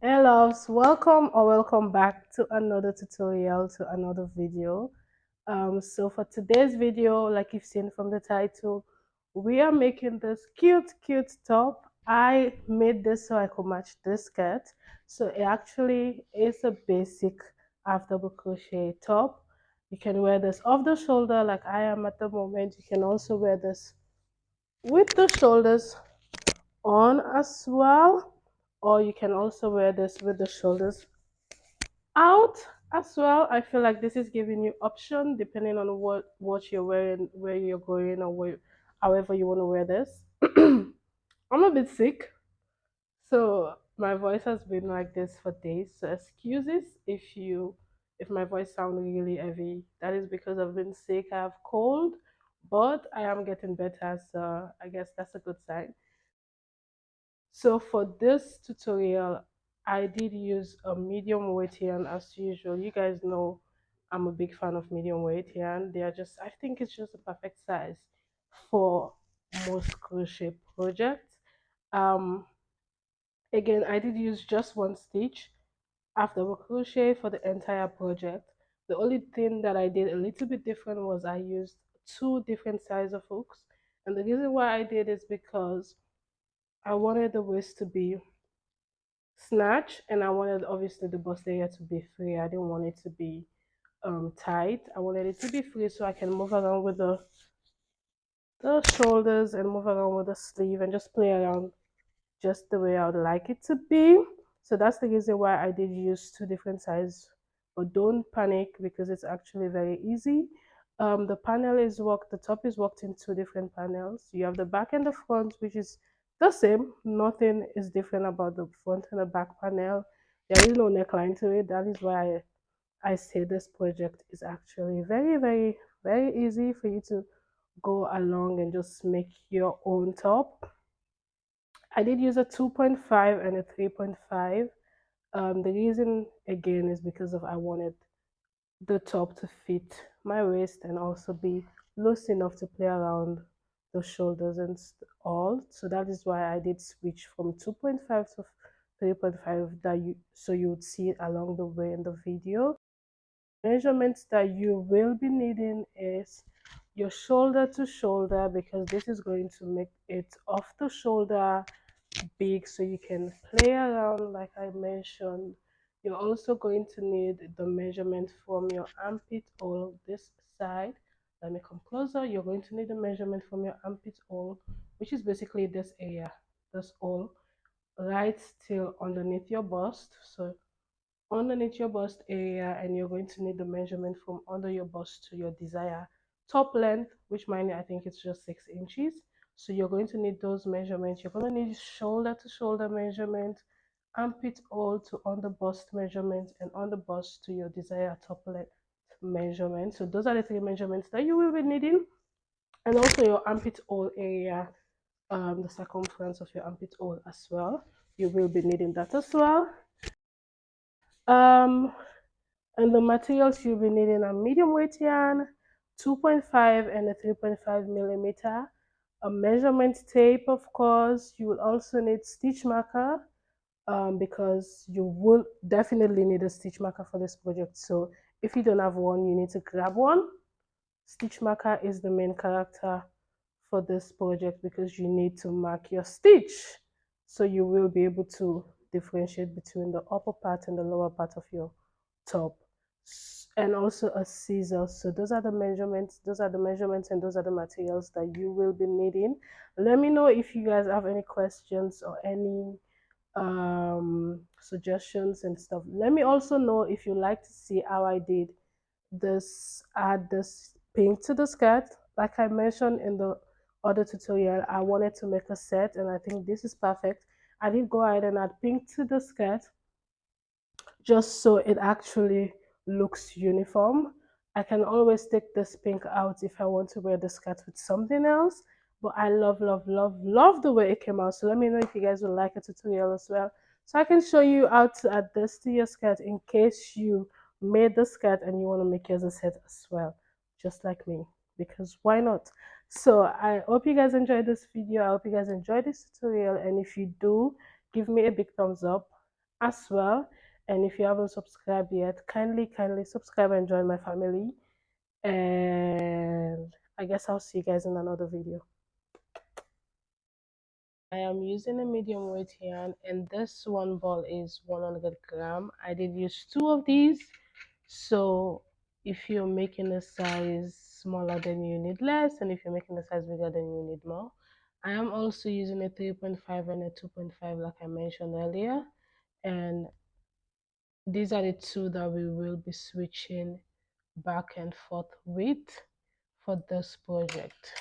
Hey loves, welcome or welcome back to another tutorial, to another video. So for today's video, like you've seen from the title, we are making this cute top. I made this so I could match this skirt. So it actually is a basic half double crochet top. You can wear this off the shoulder like I am at the moment. You can also wear this with the shoulders on as well, or you can also wear this with the shoulders out as well. I feel like this is giving you option depending on what you're wearing, where you're going, or however you want to wear this. I'm a bit sick, so my voice has been like this for days, so excuses if my voice sounds really heavy. That is because I've been sick. I have cold, but I am getting better, so I guess that's a good sign. So for this tutorial, I did use a medium weight yarn as usual. You guys know I'm a big fan of medium weight yarn. They are just, I think it's just a perfect size for most crochet projects. Um, Again, I did use just one stitch after the crochet for the entire project. The only thing that I did a little bit different was I used two different size of hooks. And the reason why I did is because I wanted the waist to be snatch, and I wanted obviously the bust area to be free. I didn't want it to be tight. I wanted it to be free so I can move around with the shoulders and move around with the sleeve and just play around just the way I would like it to be. So that's the reason why I did use two different sizes. But don't panic because it's actually very easy. The panel is worked, the top is worked in two different panels. You have the back and the front, which is the same. Nothing is different about the front and the back panel. There is no neckline to it. That is why I say this project is actually very easy for you to go along and just make your own top. I did use a 2.5 and a 3.5. The reason again is because of I wanted the top to fit my waist and also be loose enough to play around the shoulders and all. So that is why I did switch from 2.5 to 3.5, that you would see it along the way in the video. Measurements that you will be needing is your shoulder to shoulder, because this is going to make it off the shoulder big so you can play around like I mentioned. You're also going to need the measurement from your armpit hole this side. Let me come closer. You're going to need the measurement from your armpit hole, which is basically this area, this hole right till underneath your bust. So underneath your bust area, and you're going to need the measurement from under your bust to your desired top length, which mine I think it's just 6 inches. So you're going to need those measurements. You're going to need shoulder to shoulder measurement, armpit hole to under bust measurement, and under bust to your desired top length measurement. So those are the three measurements that you will be needing. And also your armpit hole area, the circumference of your armpit hole as well, you will be needing that as well. um And the materials you'll be needing are medium weight yarn, 2.5 and a 3.5 millimeter, a measurement tape, of course. You will also need stitch marker, because you will definitely need a stitch marker for this project. So if you don't have one, you need to grab one. Stitch marker is the main character for this project because you need to mark your stitch. So you will be able to differentiate between the upper part and the lower part of your top. And also a scissor. So those are the measurements, and those are the materials that you will be needing. Let me know if you guys have any questions or any suggestions and stuff. Let me also know if you like to see how I did this, add this pink to the skirt. Like I mentioned in the other tutorial, I wanted to make a set, and I think this is perfect. I did go ahead and add pink to the skirt just so it actually looks uniform. I can always take this pink out if I want to wear the skirt with something else, but I love the way it came out. So let me know if you guys would like a tutorial as well, so I can show you how to add this to your skirt in case you made the skirt and you want to make yours a set as well, just like me, because why not? So I hope you guys enjoyed this video. I hope you guys enjoyed this tutorial, and if you do, give me a big thumbs up. as well. And if you haven't subscribed yet, kindly subscribe and join my family. And I guess I'll see you guys in another video. I am using a medium weight yarn, and this one ball is 100 gram. I did use two of these, so if you're making a size smaller, then you need less, and if you're making a size bigger, then you need more. I am also using a 3.5 and a 2.5 like I mentioned earlier, and these are the two that we will be switching back and forth with for this project.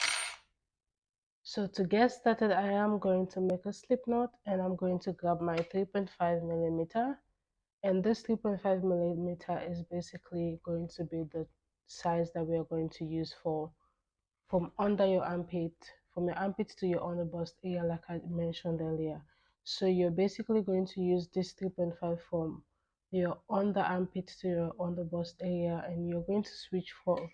So to get started, I am going to make a slip knot, and I'm going to grab my 3.5 millimeter, and this 3.5 millimeter is basically going to be the size that we are going to use for from under your armpit, from your armpit to your under bust area like I mentioned earlier. So you're basically going to use this 3.5 from your under armpit to your under bust area, and you're going to switch from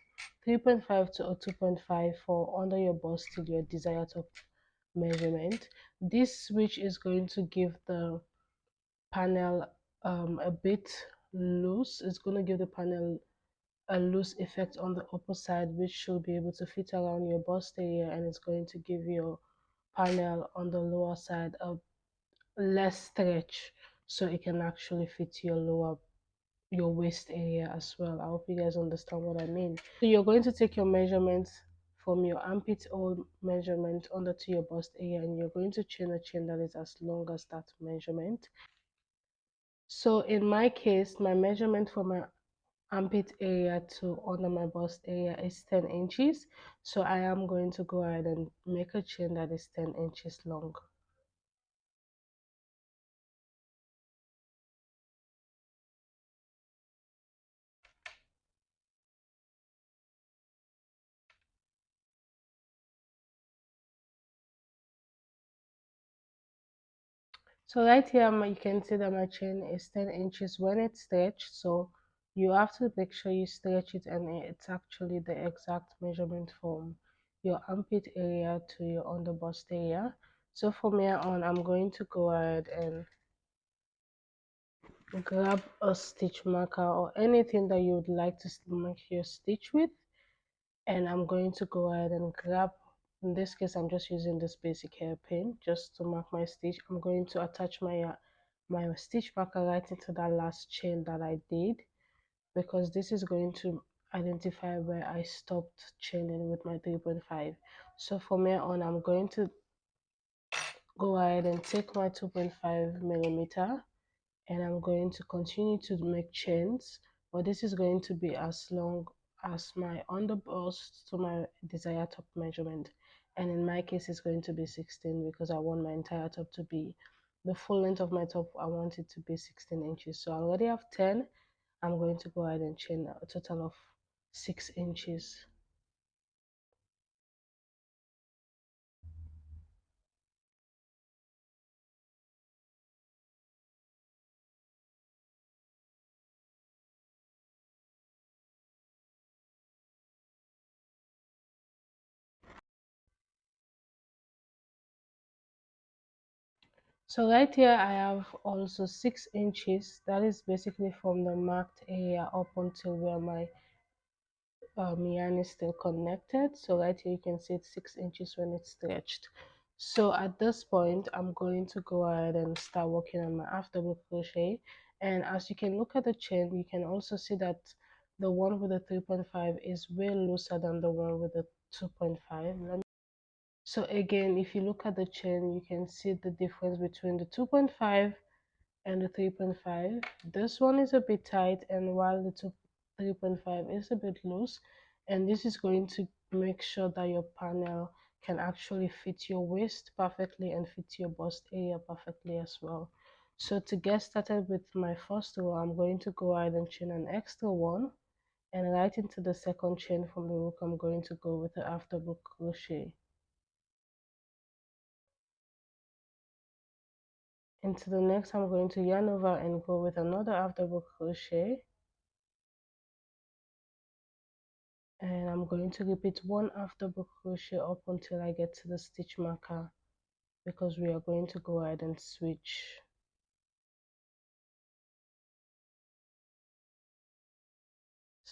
3.5 to a 2.5 for under your bust to your desired top measurement. This switch is going to give the panel a bit loose. It's going to give the panel a loose effect on the upper side, which should be able to fit around your bust area, and it's going to give your panel on the lower side a less stretch, so it can actually fit your waist area as well. I hope you guys understand what I mean. So you're going to take your measurements from your armpit hole measurement under to your bust area, and you're going to chain a chain that is as long as that measurement. So in my case, my measurement for my armpit area to under my bust area is 10 inches. So I am going to go ahead and make a chain that is 10 inches long. So right here, you can see that my chain is 10 inches when it's stretched. So you have to make sure you stretch it, and it's actually the exact measurement from your armpit area to your under bust area. So from here on, I'm going to go ahead and grab a stitch marker or anything that you would like to mark your stitch with, and I'm going to go ahead and grab, in this case I'm just using this basic hairpin just to mark my stitch. I'm going to attach my stitch marker right into that last chain that I did, because this is going to identify where I stopped chaining with my 3.5. So from here on, I'm going to go ahead and take my 2.5 millimeter, and I'm going to continue to make chains, but this is going to be as long as my underbust to my desired top measurement, and in my case it's going to be 16 because I want my entire top to be the full length of my top. I want it to be 16 inches. So I already have 10. I'm going to go ahead and chain a total of 6 inches. So right here I have also 6 inches. That is basically from the marked area up until where my yarn is still connected. So right here you can see it's 6 inches when it's stretched. So at this point I'm going to go ahead and start working on my after double crochet, and as you can look at the chain, you can also see that the one with the 3.5 is way looser than the one with the 2.5. So again, if you look at the chain, you can see the difference between the 2.5 and the 3.5. This one is a bit tight, and while the 3.5 is a bit loose, and this is going to make sure that your panel can actually fit your waist perfectly and fit your bust area perfectly as well. So to get started with my first row, I'm going to go ahead and chain an extra one, and right into the second chain from the hook I'm going to go with the after hook crochet. Into the next, I'm going to yarn over and go with another after hook crochet, and I'm going to repeat one after hook crochet up until I get to the stitch marker, because we are going to go ahead and switch.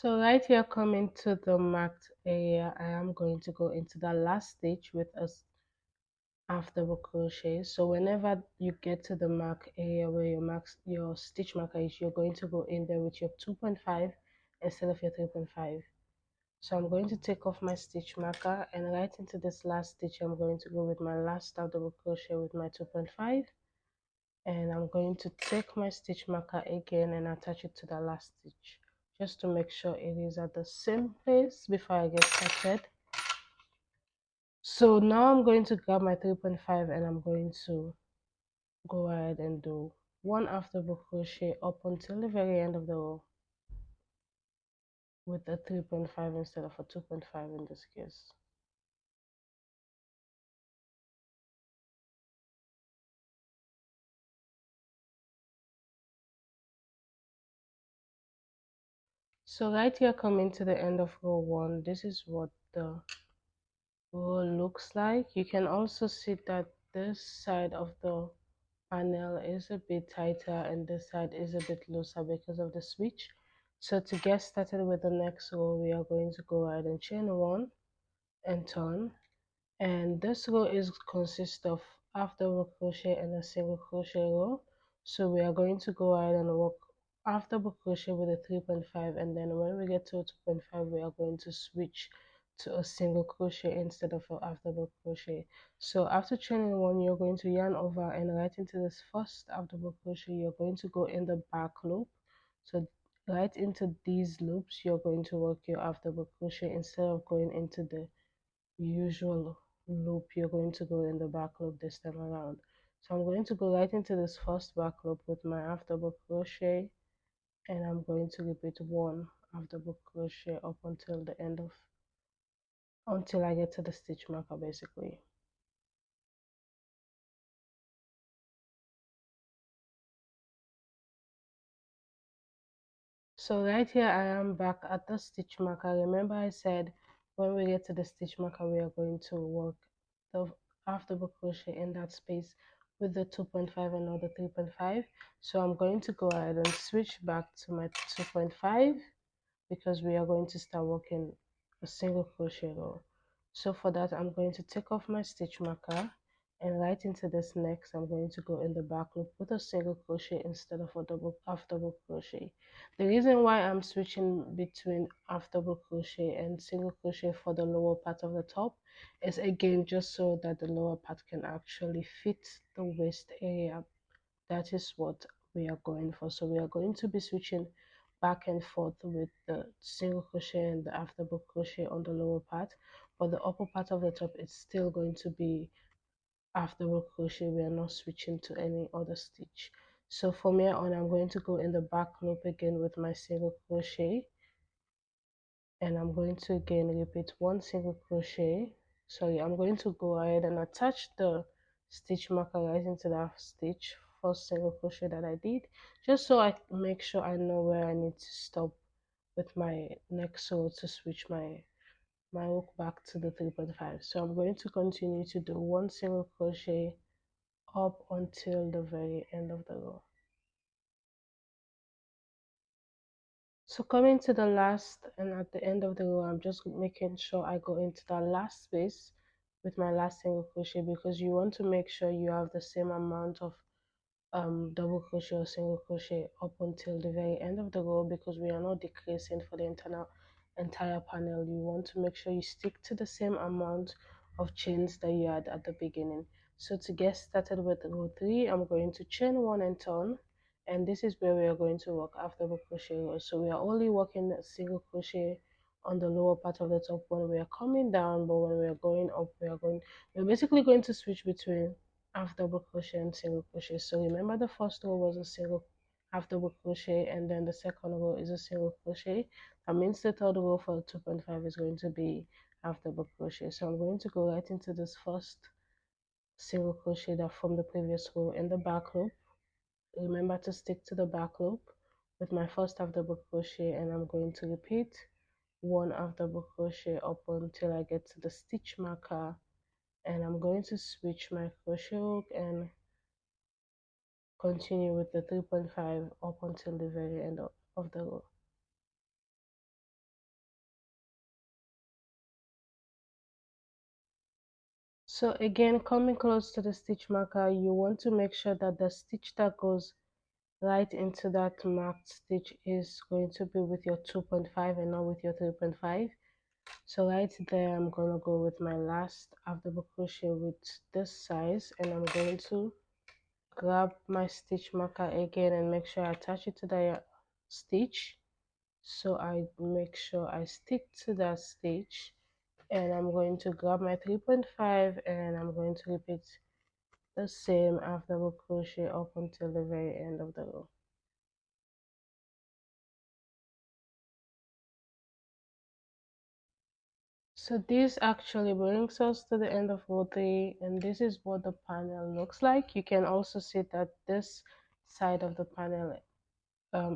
So right here, coming to the marked area, I am going to go into the last stitch with a half double crochet. So whenever you get to the mark area where your stitch marker is, you're going to go in there with your 2.5 instead of your 3.5. So I'm going to take off my stitch marker, and right into this last stitch I'm going to go with my last half double crochet with my 2.5, and I'm going to take my stitch marker again and attach it to the last stitch just to make sure it is at the same place before I get started. So now I'm going to grab my 3.5 and I'm going to go ahead and do one half double crochet up until the very end of the row with a 3.5 instead of a 2.5 in this case. So right here, coming to the end of row 1, this is what the row looks like. You can also see that this side of the panel is a bit tighter and this side is a bit looser because of the switch. So to get started with the next row, we are going to go ahead and chain 1 and turn, and this row is consists of half double crochet and a single crochet row. So we are going to go ahead and work half double crochet with a 3.5, and then when we get to a 2.5 we are going to switch to a single crochet instead of a half double crochet. So after chaining 1, you're going to yarn over, and right into this first half double crochet you're going to go in the back loop. So right into these loops you're going to work your half double crochet instead of going into the usual loop. You're going to go in the back loop this time around. So I'm going to go right into this first back loop with my half double crochet, and I'm going to repeat one half double crochet up until the end of until I get to the stitch marker basically. So right here I am back at the stitch marker. Remember I said when we get to the stitch marker we are going to work the half double crochet in that space with the 2.5 and not the 3.5. So I'm going to go ahead and switch back to my 2.5 because we are going to start working a single crochet row. So for that I'm going to take off my stitch marker, and right into this next I'm going to go in the back loop with a single crochet instead of a half double crochet. The reason why I'm switching between half double crochet and single crochet for the lower part of the top is again just so that the lower part can actually fit the waist area. That is what we are going for. So we are going to be switching back and forth with the single crochet and the half double crochet on the lower part, but the upper part of the top is still going to be half double crochet. We are not switching to any other stitch. So from here on I'm going to go in the back loop again with my single crochet, and I'm going to again repeat one single crochet. Sorry, I'm going to go ahead and attach the stitch marker right into that stitch, first single crochet that I did, just so I make sure I know where I need to stop with my next row to switch my hook back to the 3.5. So I'm going to continue to do one single crochet up until the very end of the row. So coming to the last and at the end of the row, I'm just making sure I go into that last space with my last single crochet, because you want to make sure you have the same amount of double crochet or single crochet up until the very end of the row, because we are not decreasing for the entire panel. You want to make sure you stick to the same amount of chains that you had at the beginning. So to get started with row 3, I'm going to chain 1 and turn, and this is where we are going to work half double crochet rows. So we are only working a single crochet on the lower part of the top when we are coming down, but when we are going up we're basically going to switch between half double crochet and single crochet. So remember the first row was a single half double crochet, and then the second row is a single crochet. That means the third row for 2.5 is going to be half double crochet. So I'm going to go right into this first single crochet that from the previous row in the back loop. Remember to stick to the back loop with my first half double crochet, and I'm going to repeat one half double crochet up until I get to the stitch marker, and I'm going to switch my crochet hook and continue with the 3.5 up until the very end of the row. So again, coming close to the stitch marker, you want to make sure that the stitch that goes right into that marked stitch is going to be with your 2.5 and not with your 3.5. So right there, I'm going to go with my last half double crochet with this size, and I'm going to grab my stitch marker again and make sure I attach it to the stitch. So I make sure I stick to that stitch, and I'm going to grab my 3.5 and I'm going to repeat the same half double crochet up until the very end of the row. So this actually brings us to the end of row 3, and this is what the panel looks like. You can also see that this side of the panel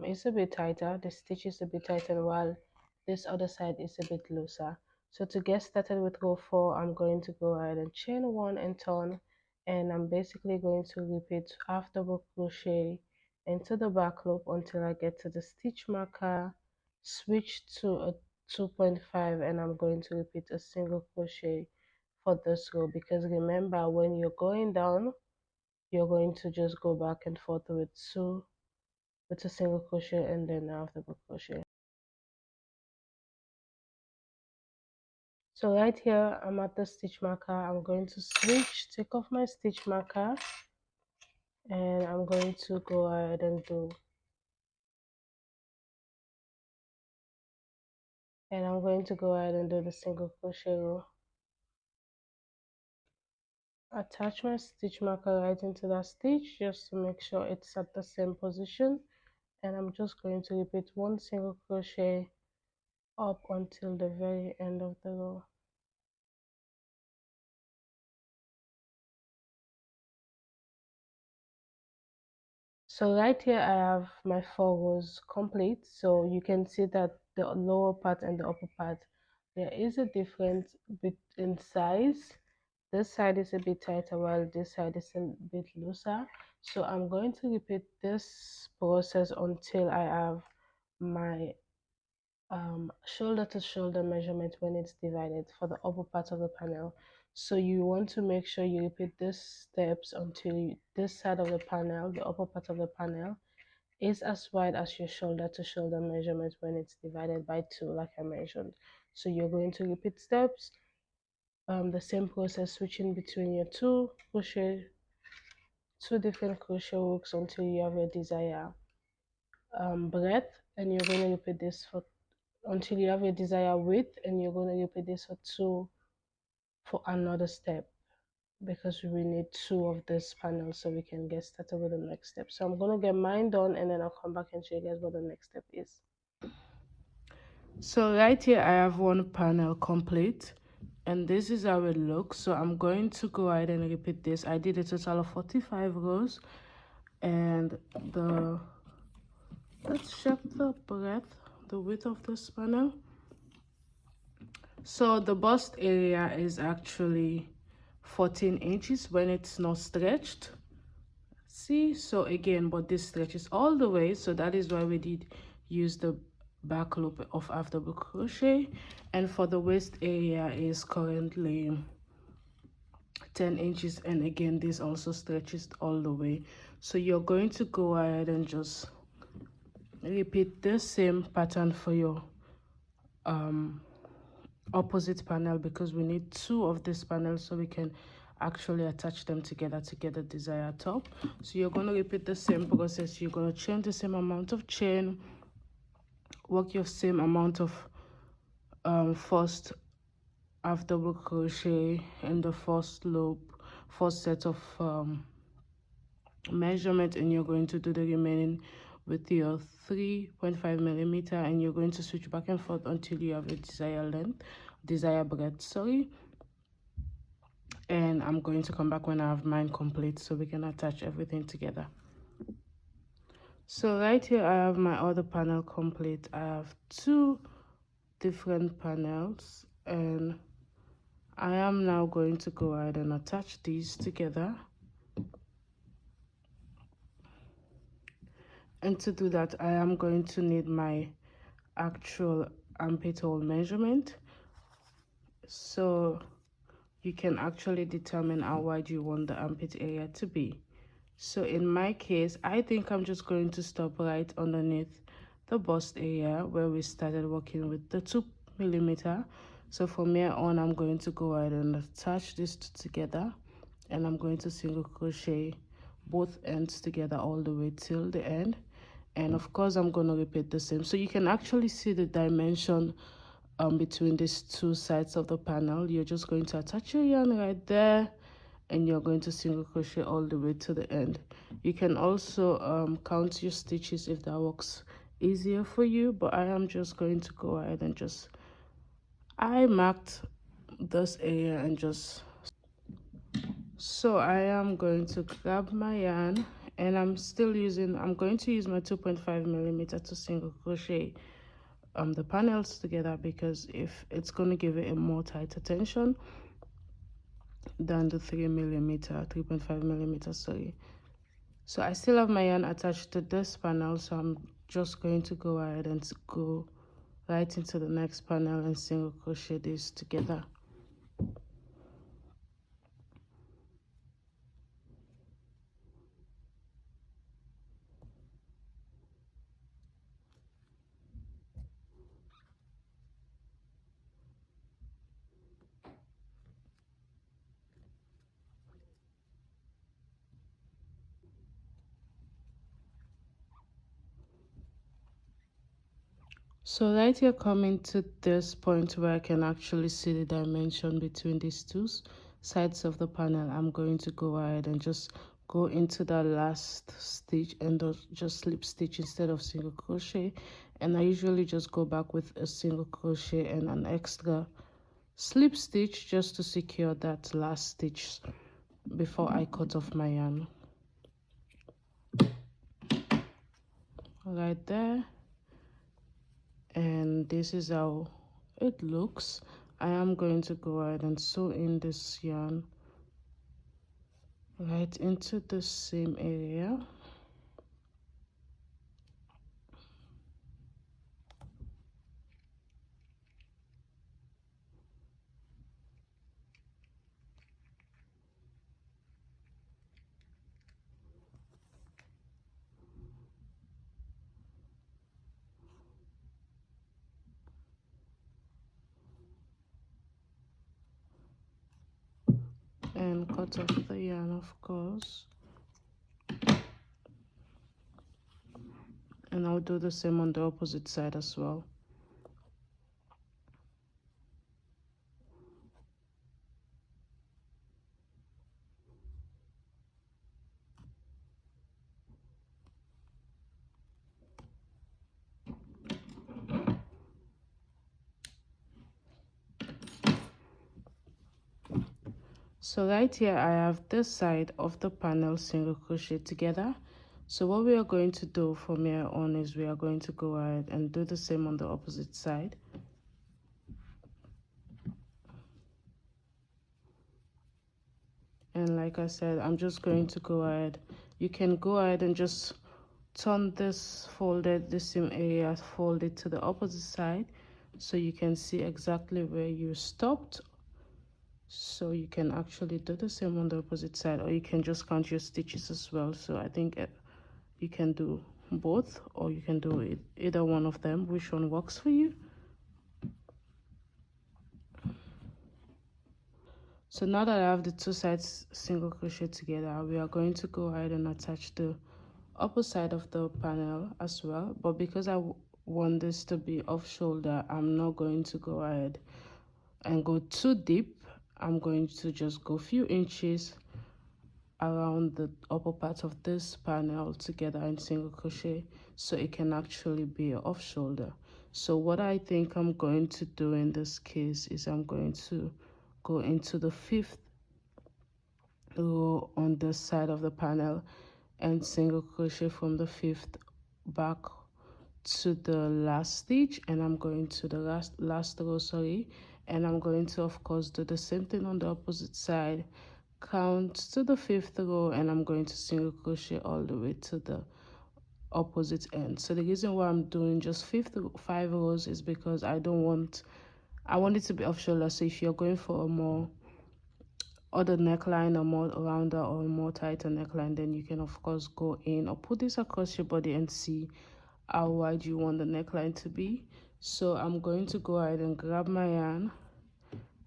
is a bit tighter, the stitch is a bit tighter, while this other side is a bit looser. So to get started with row 4, I'm going to go ahead and chain 1 and turn, and I'm basically going to repeat half double crochet into the back loop until I get to the stitch marker, switch to a 2.5, and I'm going to repeat a single crochet for this row, because remember, when you're going down, you're going to just go back and forth with a single crochet and then half double crochet. So right here, I'm at the stitch marker. I'm going to switch, take off my stitch marker, and I'm going to go ahead and do, the single crochet row. Attach my stitch marker right into that stitch just to make sure it's at the same position, and I'm just going to repeat one single crochet up until the very end of the row. So right here I have my 4 rows complete. So you can see that the lower part and the upper part, there is a difference in size. This side is a bit tighter while this side is a bit looser. So I'm going to repeat this process until I have my shoulder to shoulder measurement when it's divided for the upper part of the panel. So you want to make sure you repeat these steps until this side of the panel, the upper part of the panel, is as wide as your shoulder to shoulder measurement when it's divided by 2, like I mentioned. So you're going to repeat steps, the same process, switching between your two different crochet hooks until you have your desired breadth, and you're going to repeat this for until you have your desired width, and you're going to repeat this for another step, because we need 2 of this panel so we can get started with the next step. So I'm going to get mine done, and then I'll come back and show you guys what the next step is. So right here I have one panel complete, and this is how it looks. So I'm going to go ahead and repeat this. I did a total of 45 rows, and let's check the breadth, the width of this panel. So the bust area is actually 14 inches when it's not stretched. See, so again, but this stretches all the way, so that is why we did use the back loop of half double crochet. And for the waist area is currently 10 inches, and again this also stretches all the way. So you're going to go ahead and just repeat the same pattern for your opposite panel, because we need 2 of this panel so we can actually attach them together to get the desired top. So you're going to repeat the same process. You're going to chain the same amount of chain, work your same amount of first half double crochet in the first loop, first set of measurement, and you're going to do the remaining with your 3.5 millimeter, and you're going to switch back and forth until you have a desired breadth, sorry. And I'm going to come back when I have mine complete so we can attach everything together. So right here I have my other panel complete. I have 2 different panels, and I am now going to go ahead and attach these together. And to do that, I am going to need my actual armpit hole measurement. So you can actually determine how wide you want the armpit area to be. So in my case, I think I'm just going to stop right underneath the bust area where we started working with the 2mm. So from here on, I'm going to go ahead and attach this together, and I'm going to single crochet both ends together all the way till the end. And of course, I'm going to repeat the same. So you can actually see the dimension between these two sides of the panel. You're just going to attach your yarn right there, and you're going to single crochet all the way to the end. You can also count your stitches if that works easier for you, but I am just going to go ahead and I marked this area and so I am going to grab my yarn, and I'm going to use my 2.5mm to single crochet the panels together, because if it's going to give it a more tighter tension than the 3.5mm, sorry. So I still have my yarn attached to this panel, so I'm just going to go ahead and go right into the next panel and single crochet these together. So right here, coming to this point where I can actually see the dimension between these two sides of the panel, I'm going to go ahead and just go into the last stitch and just slip stitch instead of single crochet. And I usually just go back with a single crochet and an extra slip stitch just to secure that last stitch before I cut off my yarn. Right there. And this is how it looks. I am going to go ahead and sew in this yarn right into the same area. And cut off the yarn, of course. And I'll do the same on the opposite side as well. So right here I have this side of the panel single crochet together. So what we are going to do from here on is we are going to go ahead and do the same on the opposite side. And like I said, I'm just going to go ahead. You can go ahead and just turn this seam area folded to the opposite side, so you can see exactly where you stopped. So you can actually do the same on the opposite side, or you can just count your stitches as well. So I think you can do both, or you can do either one of them, which one works for you. So now that I have the two sides single crochet together, we are going to go ahead and attach the upper side of the panel as well. But because I want this to be off shoulder, I'm not going to go ahead and go too deep. I'm going to just go a few inches around the upper part of this panel together in single crochet, so it can actually be off shoulder. So what I think I'm going to do in this case is I'm going to go into the 5th row on this side of the panel and single crochet from the 5th back to the last stitch, and I'm going to the last row, sorry, and I'm going to of course do the same thing on the opposite side, count to the 5th row, and I'm going to single crochet all the way to the opposite end. So the reason why I'm doing just 5 rows is because I want it to be off shoulder. So if you're going for a more other neckline or more rounder or more tighter neckline, then you can of course go in or put this across your body and see how wide you want the neckline to be. So I'm going to go ahead and grab my yarn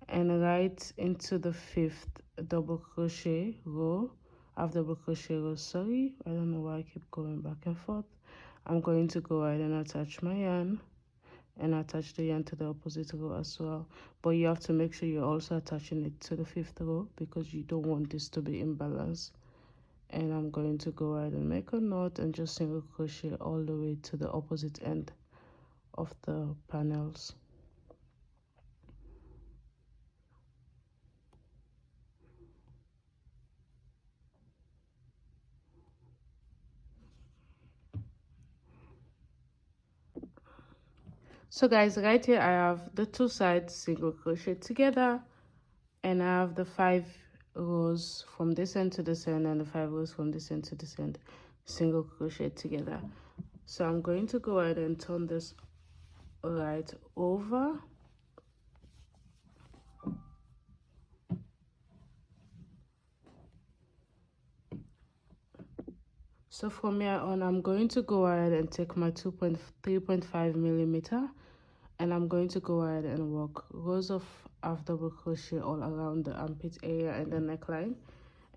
and right into the 5th double crochet row, half double crochet row, sorry, I don't know why I keep going back and forth. I'm going to go ahead and attach my yarn and attach the yarn to the opposite row as well, but you have to make sure you're also attaching it to the 5th row because you don't want this to be imbalanced. And I'm going to go ahead and make a knot and just single crochet all the way to the opposite end of the panels. So guys, right here I have the 2 sides single crochet together, and I have the 5 rows from this end to this end and the 5 rows from this end to this end single crochet together. So I'm going to go ahead and turn this right over. So from here on, I'm going to go ahead and take my 3.5 millimeter, and I'm going to go ahead and work rows of half double crochet all around the armpit area and the neckline,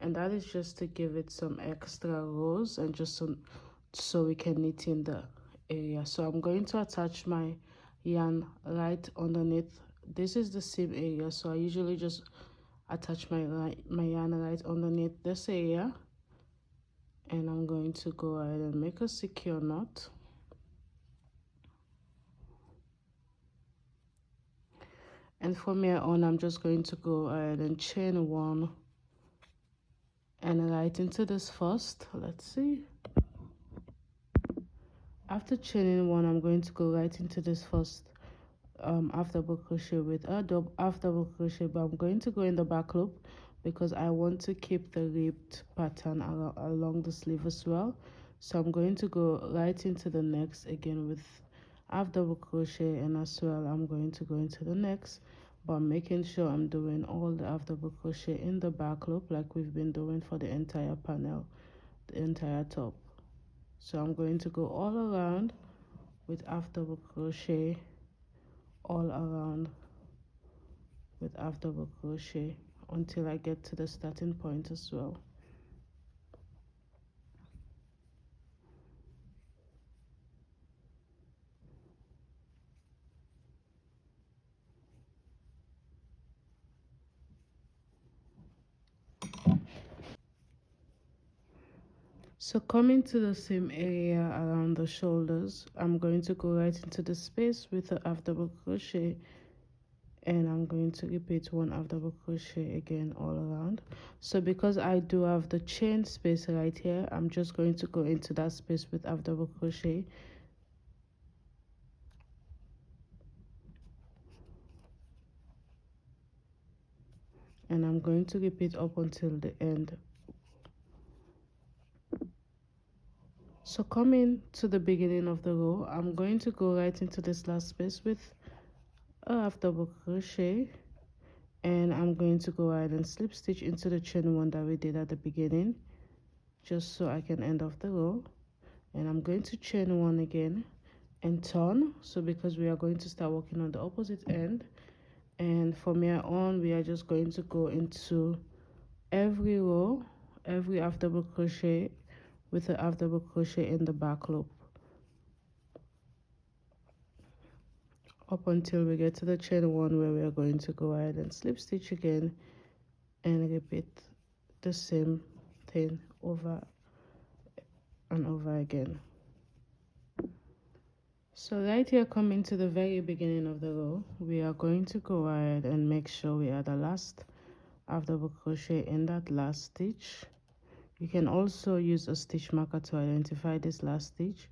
and that is just to give it some extra rows and just so we can knit in the area. So I'm going to attach my yarn right underneath. This is the seam area, so I usually just attach my yarn right underneath this area, and I'm going to go ahead and make a secure knot. And from here on, I'm just going to go ahead and chain 1 and right into this first. Let's see. After chaining 1, I'm going to go right into this first half double crochet with a half double crochet, but I'm going to go in the back loop because I want to keep the ribbed pattern along the sleeve as well. So I'm going to go right into the next again with half double crochet, and as well I'm going to go into the next, but making sure I'm doing all the half double crochet in the back loop like we've been doing for the entire panel, the entire top. So I'm going to go all around with half double crochet, all around with half double crochet until I get to the starting point as well. So coming to the same area around the shoulders, I'm going to go right into the space with a half double crochet, and I'm going to repeat 1 half double crochet again all around. So because I do have the chain space right here, I'm just going to go into that space with half double crochet, and I'm going to repeat up until the end. So coming to the beginning of the row, I'm going to go right into this last space with a half double crochet, and I'm going to go ahead and slip stitch into the chain 1 that we did at the beginning, just so I can end off the row. And I'm going to chain 1 again and turn, so because we are going to start working on the opposite end, and from here on we are just going to go into every row, every half double crochet with a half double crochet in the back loop up until we get to the chain 1 where we are going to go ahead and slip stitch again and repeat the same thing over and over again. So right here, coming to the very beginning of the row, we are going to go ahead and make sure we are the last half double crochet in that last stitch. You can also use a stitch marker to identify this last stitch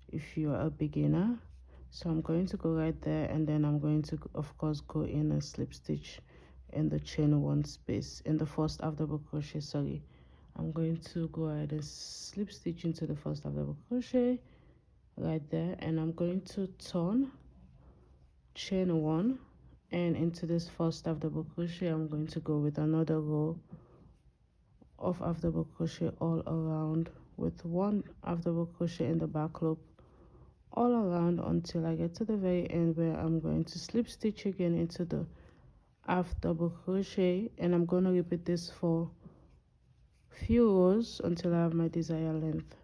if you are a beginner. So I'm going to go right there, and then I'm going to of course go in and slip stitch in the chain 1 space in the first half double crochet. Sorry, I'm going to go ahead and slip stitch into the first half double crochet right there, and I'm going to turn, chain 1, And into this first half double crochet, I'm going to go with another row of half double crochet all around, with one half double crochet in the back loop all around until I get to the very end, where I'm going to slip stitch again into the half double crochet, and I'm going to repeat this for few rows until I have my desired length.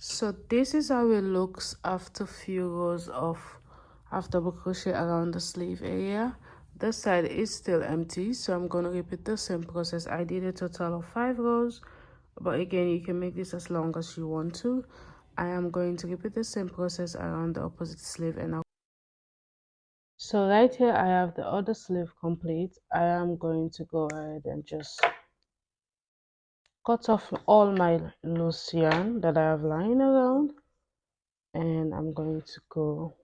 So this is how it looks after few rows of half double crochet around the sleeve area. This side is still empty, so I'm going to repeat the same process. I did a total of 5 rows, but again, you can make this as long as you want to. I am going to repeat the same process around the opposite sleeve, and so right here I have the other sleeve complete. I am going to go ahead and just cut off all my loose yarn that I have lying around, and I'm going to go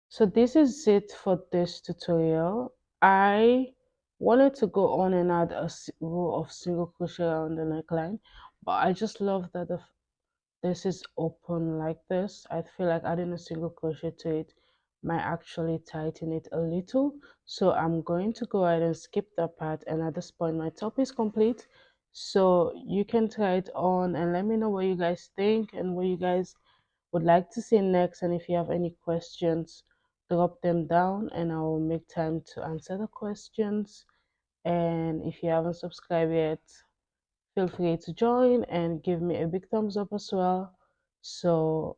so this is it for this tutorial. I wanted to go on and add a row of single crochet around the neckline, but I just love that this is open like this. I feel like adding a single crochet to it might actually tighten it a little, so I'm going to go ahead and skip that part. And at this point my top is complete, so you can try it on and let me know what you guys think and what you guys would like to see next. And if you have any questions, drop them down and I will make time to answer the questions. And if you haven't subscribed yet, feel free to join and give me a big thumbs up as well, so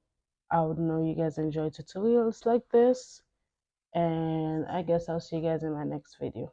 I would know you guys enjoy tutorials like this. And I guess I'll see you guys in my next video.